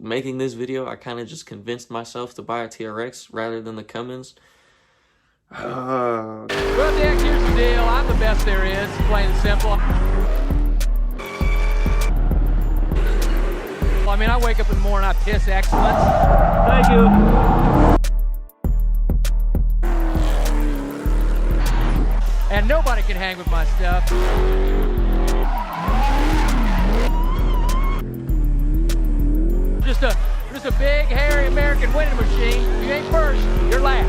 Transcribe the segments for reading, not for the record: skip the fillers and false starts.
making this video, I kind of just convinced myself to buy a TRX rather than the Cummins. Well, Dick, here's the deal. I'm the best there is, plain and simple. I mean, I wake up in the morning, I piss excellence. Thank you. And nobody can hang with my stuff. Just a big, hairy American winning machine. If you ain't first, you're last.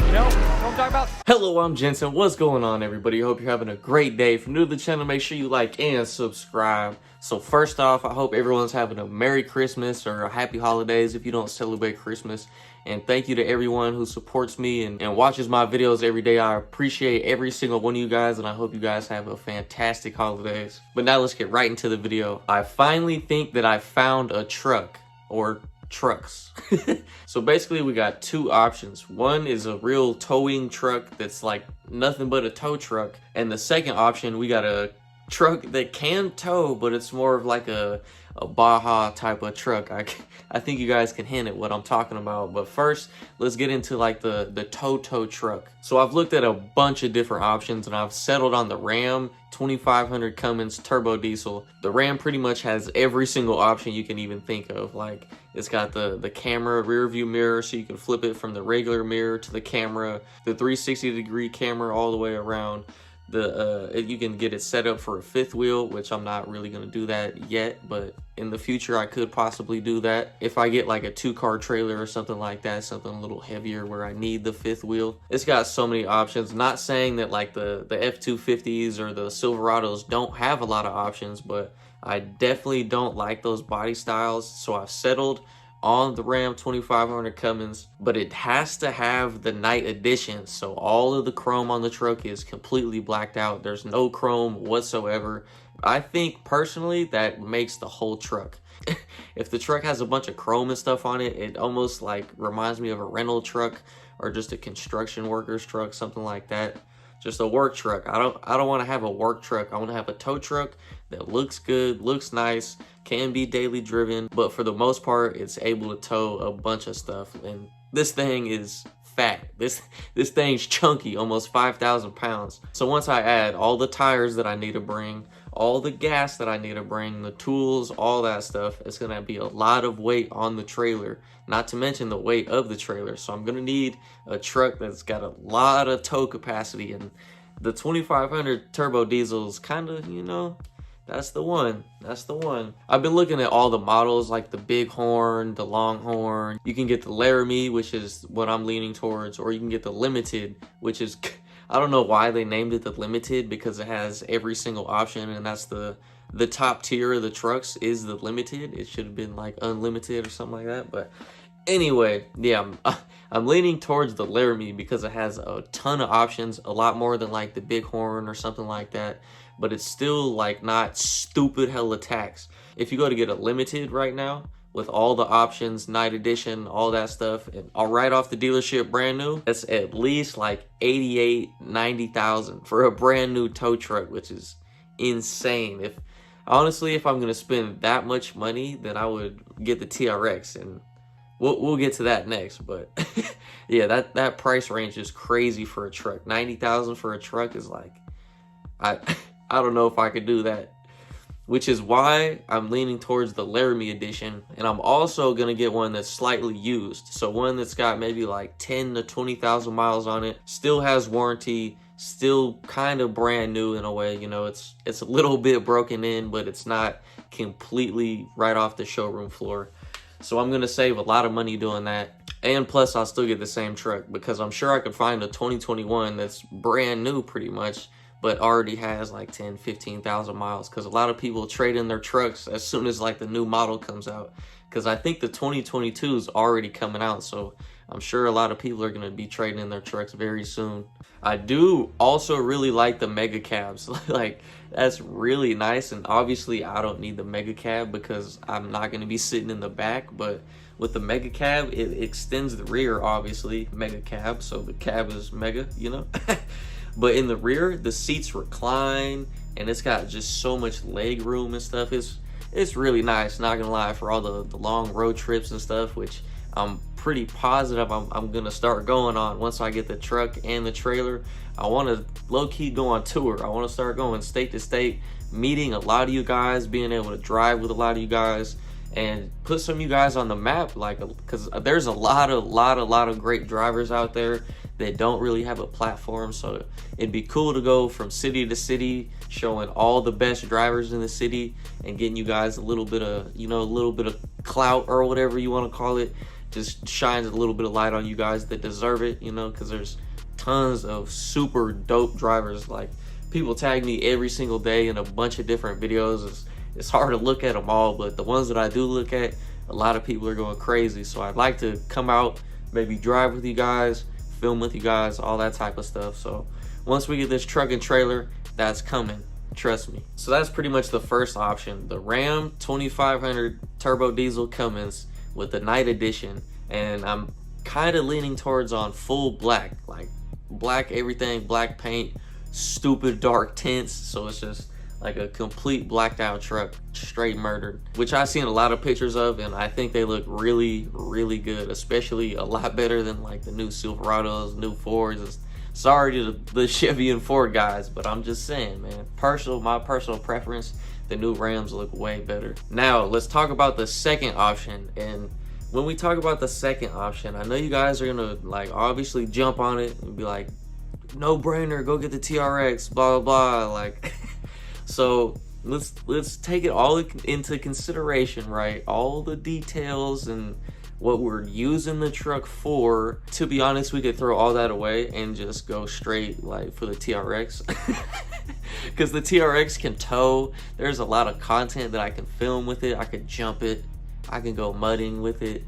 You know what I'm talking about? Hello, I'm Jensen. What's going on, everybody? Hope you're having a great day. If you're new to the channel, make sure you like and subscribe. So first off, I hope everyone's having a Merry Christmas or a Happy Holidays if you don't celebrate Christmas. And thank you to everyone who supports me and watches my videos every day. I appreciate every single one of you guys, and I hope you guys have a fantastic holidays. But now let's get right into the video. I finally think that I found a truck, or trucks. So basically we got two options. One is a real towing truck that's like nothing but a tow truck, and the second option, we got a truck that can tow, but it's more of like a Baja type of truck. I think you guys can hint at what I'm talking about. But first, let's get into like the tow truck. So I've looked at a bunch of different options and I've settled on the Ram 2500 Cummins turbo diesel. The Ram pretty much has every single option you can even think of. Like, it's got the camera rear view mirror, so you can flip it from the regular mirror to the camera, the 360-degree camera all the way around. You can get it set up for a fifth wheel, which I'm not really going to do that yet, but in the future I could possibly do that if I get like a 2-car trailer or something like that, something a little heavier where I need the fifth wheel. It's got so many options. Not saying that like the F250s or the Silverados don't have a lot of options, but I definitely don't like those body styles, so I've settled on the Ram 2500 Cummins, but it has to have the night edition, so all of the chrome on the truck is completely blacked out. There's no chrome whatsoever. I think personally that makes the whole truck. If the truck has a bunch of chrome and stuff on it, it almost like reminds me of a rental truck or just a construction worker's truck, something like that. Just a work truck. I don't want to have a work truck. I want to have a tow truck that looks good, looks nice, can be daily driven, but for the most part it's able to tow a bunch of stuff. And this thing is fat. This thing's chunky, almost 5,000 pounds. So once I add all the tires that I need to bring, all the gas that I need to bring, the tools, all that stuff, it's gonna be a lot of weight on the trailer, not to mention the weight of the trailer. So I'm gonna need a truck that's got a lot of tow capacity, and the 2500 turbo diesel is kind of, you know, that's the one. That's the one. I've been looking at all the models, like the Bighorn, the Longhorn. You can get the Laramie, which is what I'm leaning towards, or you can get the Limited, which is, I don't know why they named it the Limited, because it has every single option, and that's the top tier of the trucks is the Limited. It should have been like Unlimited or something like that. But anyway, yeah, I'm leaning towards the Laramie because it has a ton of options, a lot more than like the Bighorn or something like that. But it's still like not stupid hella tax. If you go to get a Limited right now with all the options, night edition, all that stuff, and all right off the dealership brand new, that's at least like 88-90,000 for a brand new tow truck, which is insane. Honestly, if I'm gonna spend that much money, then I would get the TRX, and we'll get to that next. But yeah, that price range is crazy for a truck. 90,000 for a truck is like, I don't know if I could do that, which is why I'm leaning towards the Laramie edition. And I'm also gonna get one that's slightly used, so one that's got maybe like 10 to 20,000 miles on it, still has warranty, still kind of brand new in a way. You know, it's a little bit broken in, but it's not completely right off the showroom floor. So I'm gonna save a lot of money doing that. And plus I'll still get the same truck, because I'm sure I could find a 2021 that's brand new pretty much, but already has like 10-15,000 miles, because a lot of people trade in their trucks as soon as like the new model comes out, because I think the 2022 is already coming out, so I'm sure a lot of people are going to be trading in their trucks very soon. I do also really like the mega cabs. Like, that's really nice, and obviously I don't need the mega cab because I'm not going to be sitting in the back, but with the mega cab it extends the rear, obviously, mega cab, so the cab is mega, you know. But in the rear, the seats recline, and it's got just so much leg room and stuff. It's it's really nice, not gonna lie, for all the long road trips and stuff, which I'm pretty positive I'm gonna start going on once I get the truck and the trailer. I want to low-key go on tour. I want to start going state to state, meeting a lot of you guys, being able to drive with a lot of you guys, and put some of you guys on the map, like, because there's a lot of great drivers out there that don't really have a platform. So it'd be cool to go from city to city, showing all the best drivers in the city and getting you guys a little bit of, you know, a little bit of clout or whatever you want to call it. Just shines a little bit of light on you guys that deserve it, you know, because there's tons of super dope drivers. Like, people tag me every single day in a bunch of different videos. It's hard to look at them all, but the ones that I do look at, a lot of people are going crazy. So I'd like to come out, maybe drive with you guys, film with you guys, all that type of stuff. So once we get this truck and trailer, that's coming, trust me. So that's pretty much the first option, the Ram 2500 turbo diesel Cummins with the night edition. And I'm kind of leaning towards on full black, like black everything, black paint, stupid dark tints. So it's just like a complete blacked out truck, straight murdered, which I've seen a lot of pictures of, and I think they look really, really good, especially a lot better than like the new Silverados, new Fords. Sorry to the Chevy and Ford guys, but I'm just saying, man, my personal preference, the new Rams look way better. Now let's talk about the second option. And when we talk about the second option, I know you guys are gonna like obviously jump on it and be like, no brainer, go get the TRX, blah blah blah. Like so let's take it all into consideration, right? All the details and what we're using the truck for. To be honest, we could throw all that away and just go straight like for the TRX. Because the TRX can tow. There's a lot of content that I can film with it. I could jump it, I can go mudding with it.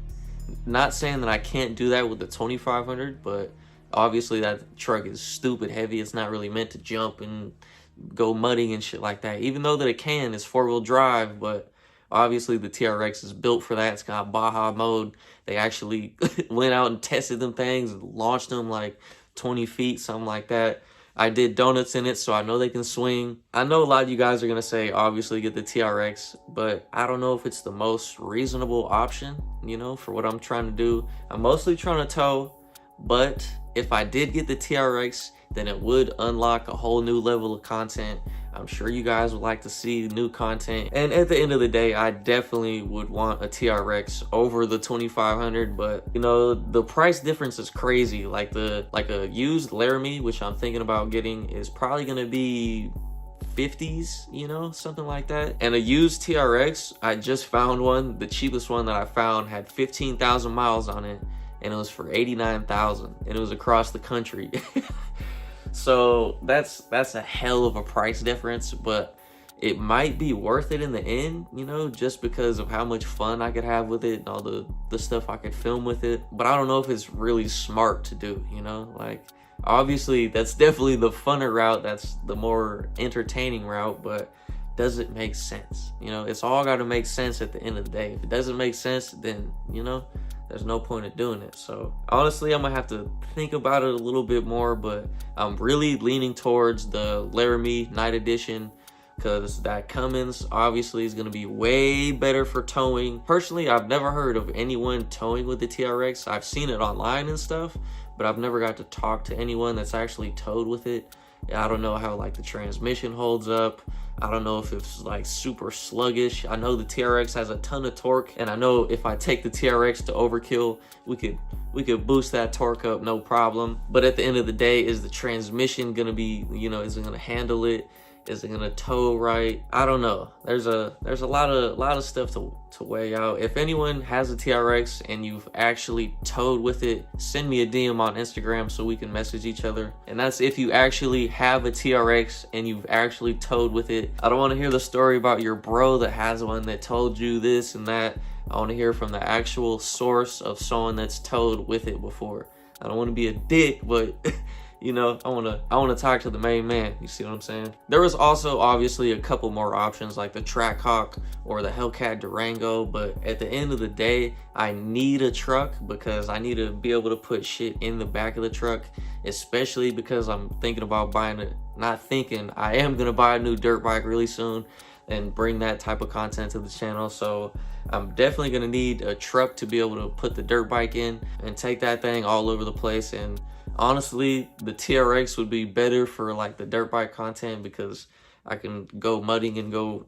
Not saying that I can't do that with the 2500, but obviously that truck is stupid heavy. It's not really meant to jump and go mudding and shit like that, even though that it can. It's four-wheel drive, but obviously the TRX is built for that. It's got Baja mode. They actually went out and tested them things and launched them like 20 feet, something like that. I did donuts in it, so I know they can swing. I know a lot of you guys are gonna say obviously get the TRX, but I don't know if it's the most reasonable option, you know, for what I'm trying to do. I'm mostly trying to tow, but if I did get the TRX, then it would unlock a whole new level of content. I'm sure you guys would like to see new content. And at the end of the day, I definitely would want a TRX over the 2500, but you know, the price difference is crazy. Like a used Laramie, which I'm thinking about getting, is probably gonna be 50s, you know, something like that. And a used TRX, I just found one. The cheapest one that I found had 15,000 miles on it, and it was for 89,000, and it was across the country. So that's a hell of a price difference, but it might be worth it in the end, you know, just because of how much fun I could have with it and all the stuff I could film with it. But I don't know if it's really smart to do, you know, like obviously that's definitely the funner route, that's the more entertaining route, but does it make sense? You know, it's all got to make sense at the end of the day. If it doesn't make sense, then, you know, there's no point in doing it. So honestly, I'm gonna have to think about it a little bit more, but I'm really leaning towards the Laramie Night Edition, because that Cummins obviously is gonna be way better for towing. Personally, I've never heard of anyone towing with the TRX. I've seen it online and stuff, but I've never got to talk to anyone that's actually towed with it. I don't know how like the transmission holds up. I don't know if it's like super sluggish. I know the TRX has a ton of torque, and I know if I take the TRX to overkill, we could boost that torque up, no problem. But at the end of the day, is the transmission gonna be, you know, is it gonna handle it? Is it gonna tow right? I don't know. There's a lot of stuff to weigh out. If anyone has a TRX and you've actually towed with it, send me a DM on Instagram so we can message each other. And that's if you actually have a TRX and you've actually towed with it. I don't want to hear the story about your bro that has one that told you this and that. I want to hear from the actual source of someone that's towed with it before. I don't want to be a dick, but you know, I want to talk to the main man. You see what I'm saying? There was also obviously a couple more options like the Trackhawk or the Hellcat Durango, but at the end of the day, I need a truck because I need to be able to put shit in the back of the truck, especially because I'm thinking about buying it. Not thinking, I am gonna buy a new dirt bike really soon. and bring that type of content to the channel. So I'm definitely gonna need a truck to be able to put the dirt bike in and take that thing all over the place. And honestly, the TRX would be better for like the dirt bike content because I can go mudding and go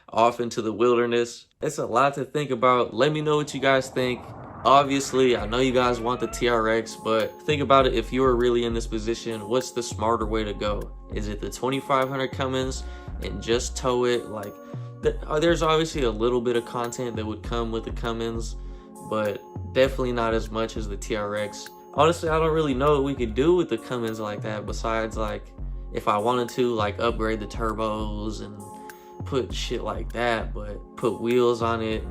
off into the wilderness. It's a lot to think about. Let me know what you guys think. Obviously, I know you guys want the TRX, but think about it. If you were really in this position, what's the smarter way to go? Is it the 2500 Cummins and just tow it? Like, there's obviously a little bit of content that would come with the Cummins, but definitely not as much as the TRX. Honestly, I don't really know what we could do with the Cummins like that, besides like if I wanted to like upgrade the turbos and put shit like that, but put wheels on it,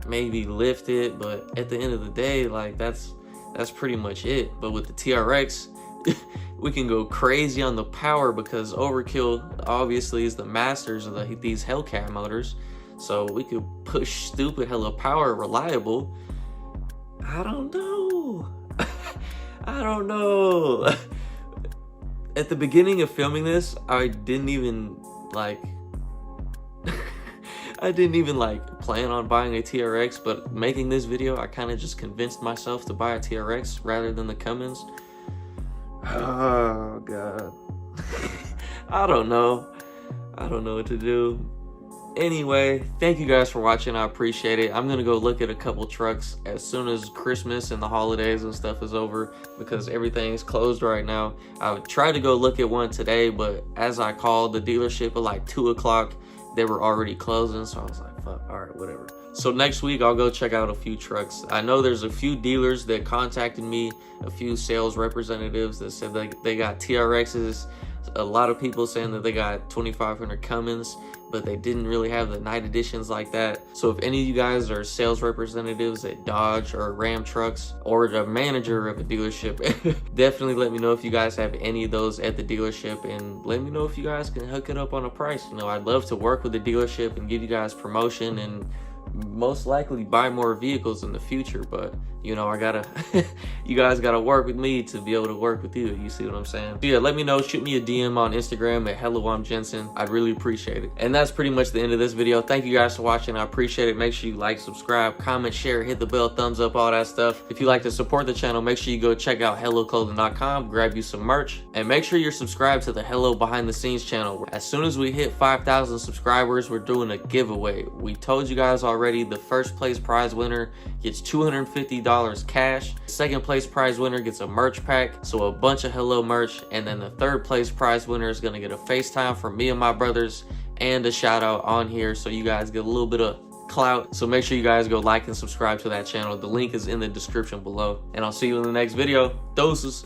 maybe lift it. But at the end of the day, like that's pretty much it. But with the TRX, we can go crazy on the power because Overkill obviously is the masters of these Hellcat motors, so we could push stupid hella power reliable. I don't know. I don't know. At the beginning of filming this, I didn't even like plan on buying a TRX, but making this video, I kind of just convinced myself to buy a TRX rather than the Cummins. Oh god. I don't know what to do. Anyway, thank you guys for watching. I appreciate it. I'm gonna go look at a couple trucks as soon as Christmas and the holidays and stuff is over, because everything's closed right now. I tried to go look at one today, but as I called the dealership at like 2 o'clock, they were already closing, so I was like, fuck, all right, whatever. So next week I'll go check out a few trucks. I know there's a few dealers that contacted me, a few sales representatives that said they got TRXs. A lot of people saying that they got 2500 Cummins, but they didn't really have the night editions like that. So if any of you guys are sales representatives at Dodge or Ram Trucks, or the manager of a dealership, definitely let me know if you guys have any of those at the dealership, and let me know if you guys can hook it up on a price. You know, I'd love to work with the dealership and give you guys promotion and most likely buy more vehicles in the future. But you know, I gotta you guys gotta work with me to be able to work with you. You see what I'm saying? So yeah, let me know. Shoot me a DM on Instagram at Hello I'm Jensen. I'd really appreciate it. And that's pretty much the end of this video. Thank you guys for watching. I appreciate it. Make sure you like, subscribe, comment, share, hit the bell, thumbs up, all that stuff. If you like to support the channel, make sure you go check out helloclothing.com, grab you some merch, and make sure you're subscribed to the Hello Behind the Scenes channel. As soon as we hit 5,000 subscribers, we're doing a giveaway. We told you guys already, the first place prize winner gets $250 cash. Second place prize winner gets a merch pack, so a bunch of Hello merch, and then the third place prize winner is gonna get a FaceTime from me and my brothers and a shout out on here, so you guys get a little bit of clout. So make sure you guys go like and subscribe to that channel. The link is in the description below, and I'll see you in the next video. Doses.